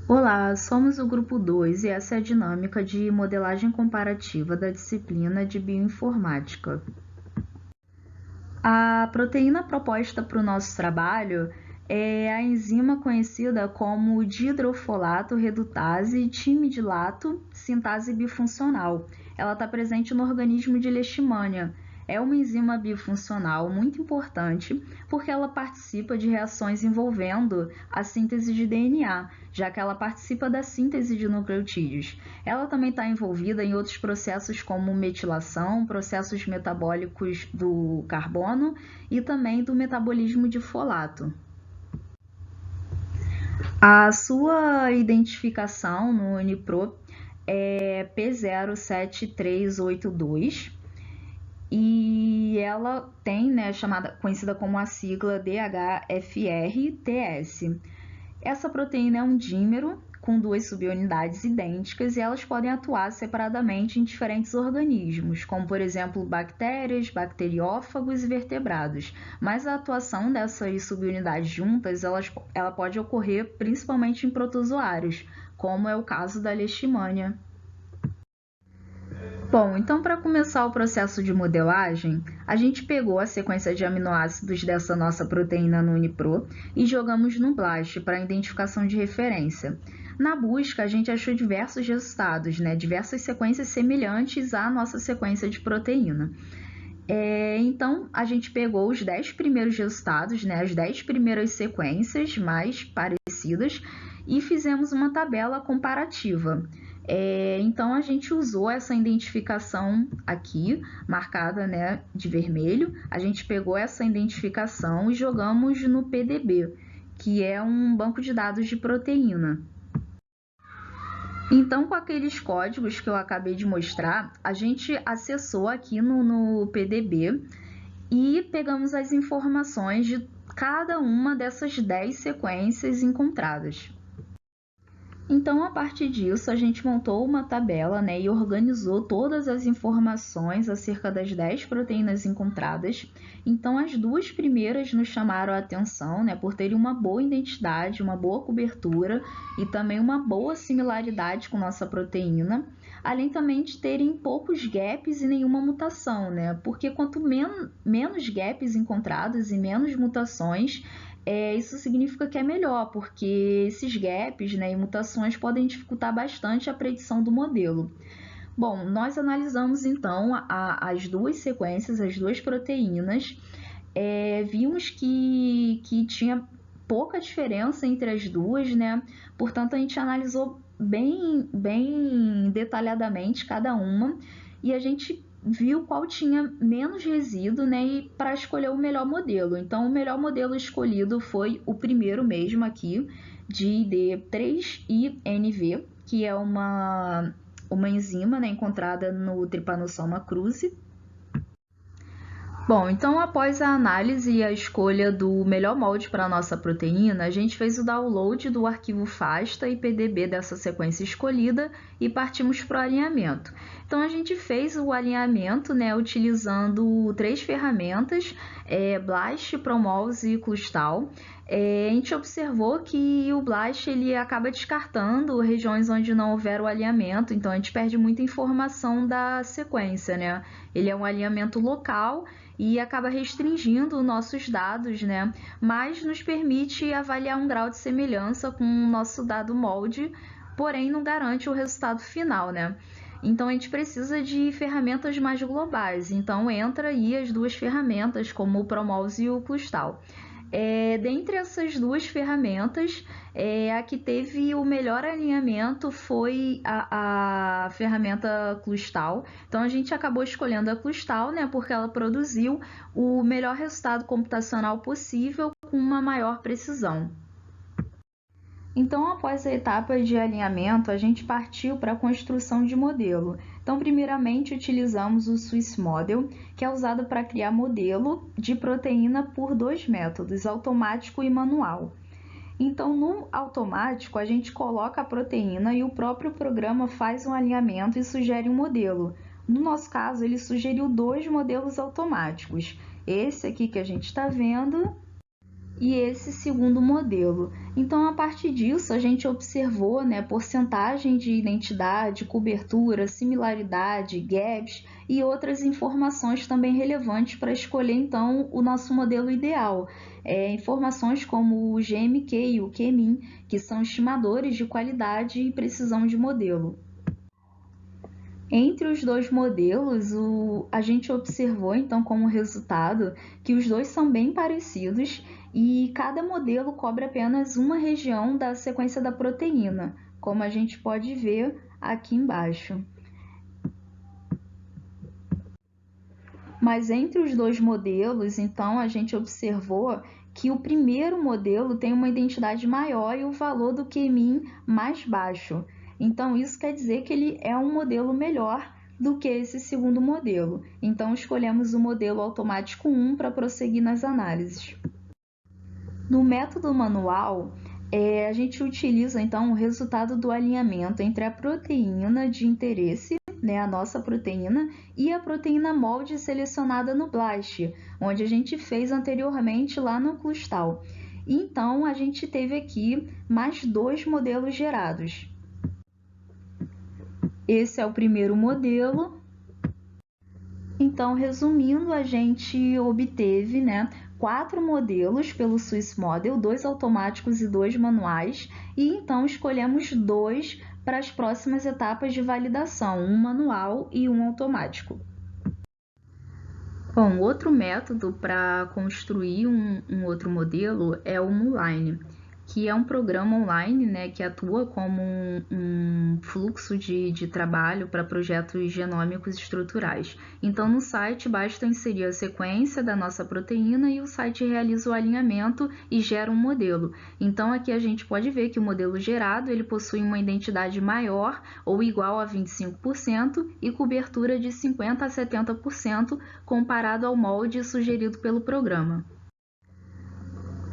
Olá, somos o grupo 2 e essa é a dinâmica de modelagem comparativa da disciplina de bioinformática. A proteína proposta para o nosso trabalho é a enzima conhecida como dihidrofolato redutase timidilato sintase bifuncional. Ela está presente no organismo de Leishmania. É uma enzima bifuncional muito importante porque ela participa de reações envolvendo a síntese de DNA, já que ela participa da síntese de nucleotídeos. Ela também está envolvida em outros processos como metilação, processos metabólicos do carbono e também do metabolismo de folato. A sua identificação no UniPro é P07382 e ela tem, conhecida como a sigla DHFR-TS. Essa proteína é um dímero com duas subunidades idênticas e elas podem atuar separadamente em diferentes organismos, como por exemplo bactérias, bacteriófagos e vertebrados. Mas a atuação dessas subunidades juntas, ela pode ocorrer principalmente em protozoários, como é o caso da leishmania. Bom, então para começar o processo de modelagem, a gente pegou a sequência de aminoácidos dessa nossa proteína no UniPro e jogamos no BLAST para identificação de referência. Na busca, a gente achou diversos resultados, diversas sequências semelhantes à nossa sequência de proteína. Então, a gente pegou os 10 primeiros resultados, as 10 primeiras sequências mais parecidas e fizemos uma tabela comparativa. Então, a gente usou essa identificação aqui, marcada de vermelho. A gente pegou essa identificação e jogamos no PDB, que é um banco de dados de proteína. Então, com aqueles códigos que eu acabei de mostrar, a gente acessou aqui no PDB e pegamos as informações de cada uma dessas 10 sequências encontradas. Então, a partir disso, a gente montou uma tabela e organizou todas as informações acerca das 10 proteínas encontradas. Então, as duas primeiras nos chamaram a atenção por terem uma boa identidade, uma boa cobertura e também uma boa similaridade com nossa proteína, além também de terem poucos gaps e nenhuma mutação, porque quanto menos gaps encontrados e menos mutações, isso significa que é melhor, porque esses gaps e mutações podem dificultar bastante a predição do modelo. Bom, nós analisamos então as duas sequências, as duas proteínas, vimos que tinha pouca diferença entre as duas, portanto a gente analisou bem detalhadamente cada uma e a gente viu qual tinha menos resíduo, e para escolher o melhor modelo. Então, o melhor modelo escolhido foi o primeiro mesmo aqui, de ID3INV, que é uma enzima encontrada no Trypanosoma cruzi. Bom, então após a análise e a escolha do melhor molde para a nossa proteína, a gente fez o download do arquivo FASTA e PDB dessa sequência escolhida e partimos para o alinhamento. Então a gente fez o alinhamento utilizando 3 ferramentas, BLAST, Promolse e Clustal. A gente observou que o BLAST ele acaba descartando regiões onde não houver o alinhamento, então a gente perde muita informação da sequência, Ele é um alinhamento local e acaba restringindo nossos dados, mas nos permite avaliar um grau de semelhança com o nosso dado molde, porém não garante o resultado final, Então, a gente precisa de ferramentas mais globais, então entra aí as duas ferramentas, como o Promolse e o Clustal. Dentre essas duas ferramentas, a que teve o melhor alinhamento foi a ferramenta Clustal. Então, a gente acabou escolhendo a Clustal, porque ela produziu o melhor resultado computacional possível com uma maior precisão. Então, após a etapa de alinhamento, a gente partiu para a construção de modelo. Então, primeiramente, utilizamos o Swiss Model, que é usado para criar modelo de proteína por 2 métodos, automático e manual. Então, no automático, a gente coloca a proteína e o próprio programa faz um alinhamento e sugere um modelo. No nosso caso, ele sugeriu 2 modelos automáticos. Esse aqui que a gente está vendo e esse segundo modelo. Então, a partir disso, a gente observou, né, porcentagem de identidade, cobertura, similaridade, gaps e outras informações também relevantes para escolher, então, o nosso modelo ideal. Informações como o GMQ e o QMIN, que são estimadores de qualidade e precisão de modelo. Entre os dois modelos, a gente observou, então, como resultado, que os dois são bem parecidos e cada modelo cobre apenas uma região da sequência da proteína, como a gente pode ver aqui embaixo. Mas entre os dois modelos, então, a gente observou que o primeiro modelo tem uma identidade maior e o valor do QMIN mais baixo. Então, isso quer dizer que ele é um modelo melhor do que esse segundo modelo. Então, escolhemos o modelo automático 1 para prosseguir nas análises. No método manual, a gente utiliza, então, o resultado do alinhamento entre a proteína de interesse, né, a nossa proteína, e a proteína molde selecionada no BLAST, onde a gente fez anteriormente lá no Clustal. Então, a gente teve aqui mais dois modelos gerados. Esse é o primeiro modelo. Então, resumindo, a gente obteve, né, 4 modelos pelo Swiss Model, 2 automáticos e 2 manuais, e então escolhemos 2 para as próximas etapas de validação, um manual e um automático. Bom, outro método para construir um outro modelo é o Moonline, que é um programa online, né, que atua como um fluxo de trabalho para projetos genômicos estruturais. Então, no site, basta inserir a sequência da nossa proteína e o site realiza o alinhamento e gera um modelo. Então, aqui a gente pode ver que o modelo gerado ele possui uma identidade maior ou igual a 25% e cobertura de 50% a 70% comparado ao molde sugerido pelo programa.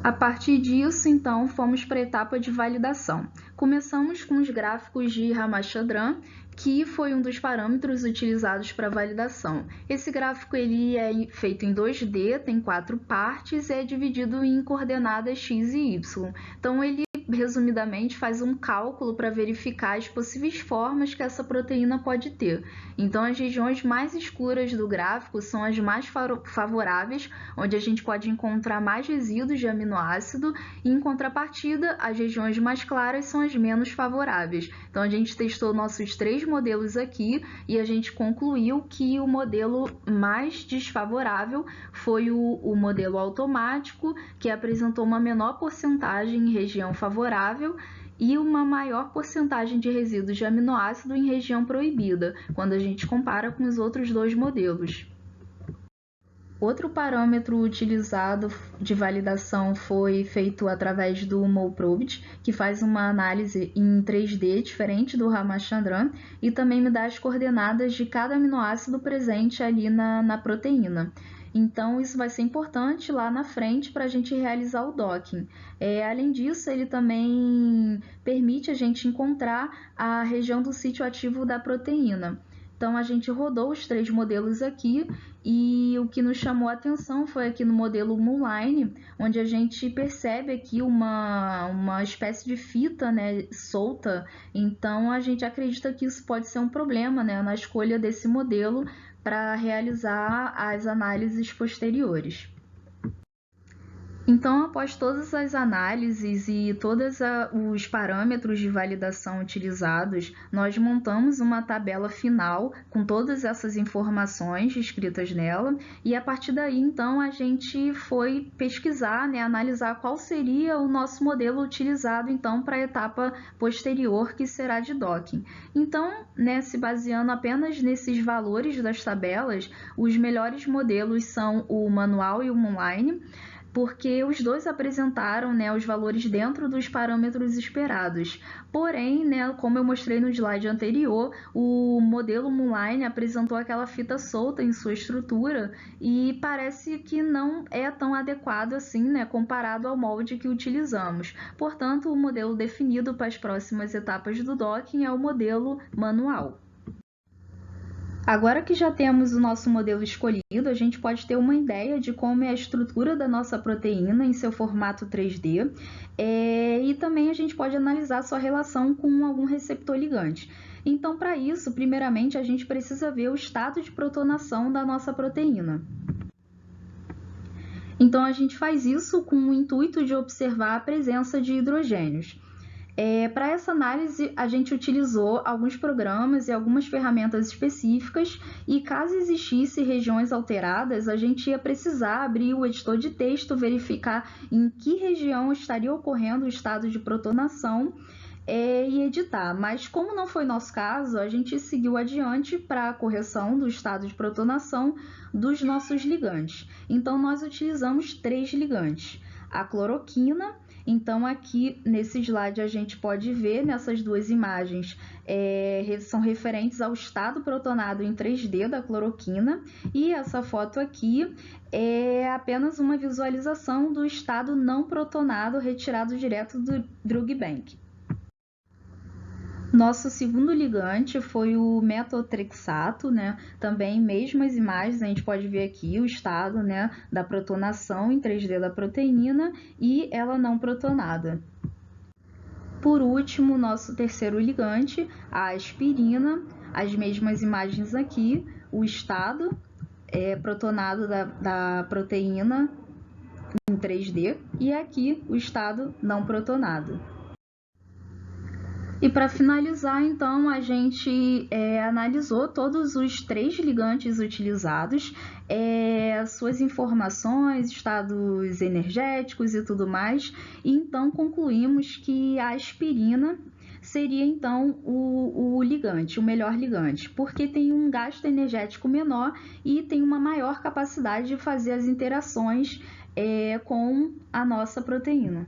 A partir disso, então, fomos para a etapa de validação. Começamos com os gráficos de Ramachandran, que foi um dos parâmetros utilizados para validação. Esse gráfico ele é feito em 2D, tem 4 partes e é dividido em coordenadas x e y. Então, ele resumidamente faz um cálculo para verificar as possíveis formas que essa proteína pode ter. Então, as regiões mais escuras do gráfico são as mais favoráveis, onde a gente pode encontrar mais resíduos de aminoácido, e em contrapartida, as regiões mais claras são as menos favoráveis. Então, a gente testou nossos 3 modelos aqui e a gente concluiu que o modelo mais desfavorável foi o modelo automático, que apresentou uma menor porcentagem em região favorável e uma maior porcentagem de resíduos de aminoácido em região proibida, quando a gente compara com os outros 2 modelos. Outro parâmetro utilizado de validação foi feito através do MolProbit, que faz uma análise em 3D diferente do Ramachandran e também me dá as coordenadas de cada aminoácido presente ali na proteína. Então, isso vai ser importante lá na frente para a gente realizar o docking. Além disso, ele também permite a gente encontrar a região do sítio ativo da proteína. Então, a gente rodou os 3 modelos aqui e o que nos chamou a atenção foi aqui no modelo Moonline, onde a gente percebe aqui uma espécie de fita, né, solta. Então, a gente acredita que isso pode ser um problema, né, na escolha desse modelo para realizar as análises posteriores. Então, após todas as análises e todos os parâmetros de validação utilizados, nós montamos uma tabela final com todas essas informações escritas nela e a partir daí, então, a gente foi pesquisar, né, analisar qual seria o nosso modelo utilizado, então, para a etapa posterior, que será de docking. Então, né, se baseando apenas nesses valores das tabelas, os melhores modelos são o manual e o Moonline, porque os dois apresentaram, né, os valores dentro dos parâmetros esperados. Porém, né, como eu mostrei no slide anterior, o modelo Moonline apresentou aquela fita solta em sua estrutura e parece que não é tão adequado assim, né, comparado ao molde que utilizamos. Portanto, o modelo definido para as próximas etapas do docking é o modelo manual. Agora que já temos o nosso modelo escolhido, a gente pode ter uma ideia de como é a estrutura da nossa proteína em seu formato 3D, e também a gente pode analisar sua relação com algum receptor ligante. Então, para isso, primeiramente, a gente precisa ver o estado de protonação da nossa proteína. Então, a gente faz isso com o intuito de observar a presença de hidrogênios. Para essa análise, a gente utilizou alguns programas e algumas ferramentas específicas, e caso existissem regiões alteradas, a gente ia precisar abrir o editor de texto, verificar em que região estaria ocorrendo o estado de protonação e editar. Mas como não foi nosso caso, a gente seguiu adiante para a correção do estado de protonação dos nossos ligantes. Então, nós utilizamos 3 ligantes. A cloroquina. Então, aqui nesse slide a gente pode ver nessas duas imagens são referentes ao estado protonado em 3D da cloroquina, e essa foto aqui é apenas uma visualização do estado não protonado retirado direto do Drug Bank. Nosso segundo ligante foi o metotrexato, né? Também mesmas imagens, a gente pode ver aqui o estado, né, da protonação em 3D da proteína e ela não protonada. Por último, nosso terceiro ligante, a aspirina, as mesmas imagens aqui, o estado protonado da proteína em 3D e aqui o estado não protonado. E para finalizar, então, a gente analisou todos os 3 ligantes utilizados, suas informações, estados energéticos e tudo mais, e então concluímos que a aspirina seria então o ligante, o melhor ligante, porque tem um gasto energético menor e tem uma maior capacidade de fazer as interações com a nossa proteína.